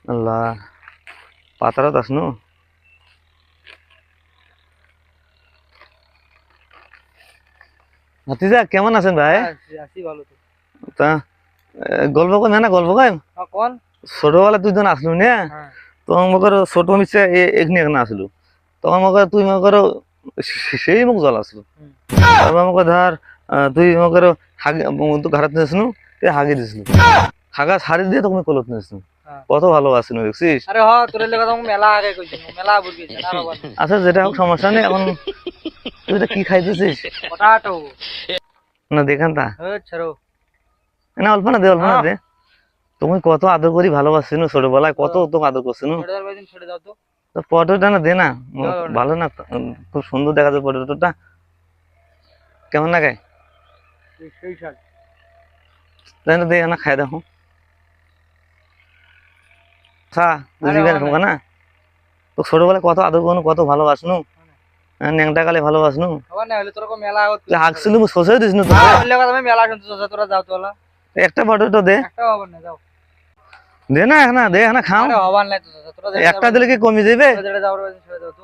আল্লাহ পাতারত আসনু ভাতিজা কেমন আছেন ভাই? আছি ভালো তো। তা গল্প কই না গল্প কই কোন? ছোটবেলা তুই যখন আসলু না হ্যাঁ তখন মগর ছোট মিছে এখানে এখানে আসলু তখন মগর তুই মগর সেই মুখ জল আসলো হুম। তারপর মগর ধর তুই মগর হাগে তো ঘাড়াতে নিয়েছিল হাগে দিছিল হাগা ছাড়ি দিয়ে তখন কলত নিয়েছিল হ্যাঁ। কত ভালো আসিল দেখছিস। আরে হ তোর লেগে তো মেলা আগে কইছিস মেলা বুঝ গেছিস আর আবার আচ্ছা যেটা হোক সমস্যা নেই এখন তুই এটা কি খাইতেছিস পটাটো না দেখান তা ছাড়ো না অল্প না দে অল্প না দে তুমি কত আদর করি ভালোবাসছিনো ছোটবেলায় কত তোকে আদর করছিনো ছেড়ে দাও ভাই ছেড়ে দাও তো তো পটেটোটা না দে না দাও না। ভালো না খুব সুন্দর দেখা যায় পটেটোটা কেমন লাগে সেই শাক তাই না দে না খাই দেখো আচ্ছা আরে বুঝিবেন বাবা তোমাকে না তো ছোটবেলায় কত আদর করুন কত ভালোবাসনু ন্যাংটা কালে ভালোবাসনু আবার না হলে তোর কো মেলা আগত তুই হাগছিল মুখ শোষে দিসনু তো তোর লেগে তুমি মেলা শুনছিস তোরা যাও তো ওলা একটা পটেটো দে একটা হবার না যাও দে না দে না খাও আরে হবার না তো তোরা একটা দিলে কি কমে যাবে ছেড়ে দাও ছেড়ে দাও তো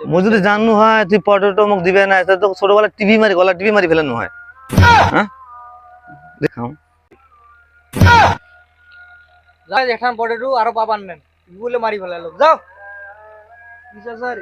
মু যদি জানু হয় তুই পটেটো মুখ দিবে না তো ছোটবেলায় টিভি মারি গলা টিভি মারি ফেলানো হয় হ্যাঁ দেখাও যাও যেখান পটেটো আরো পাবান নেন বলে মারি ফেলালো যাও কি স্যার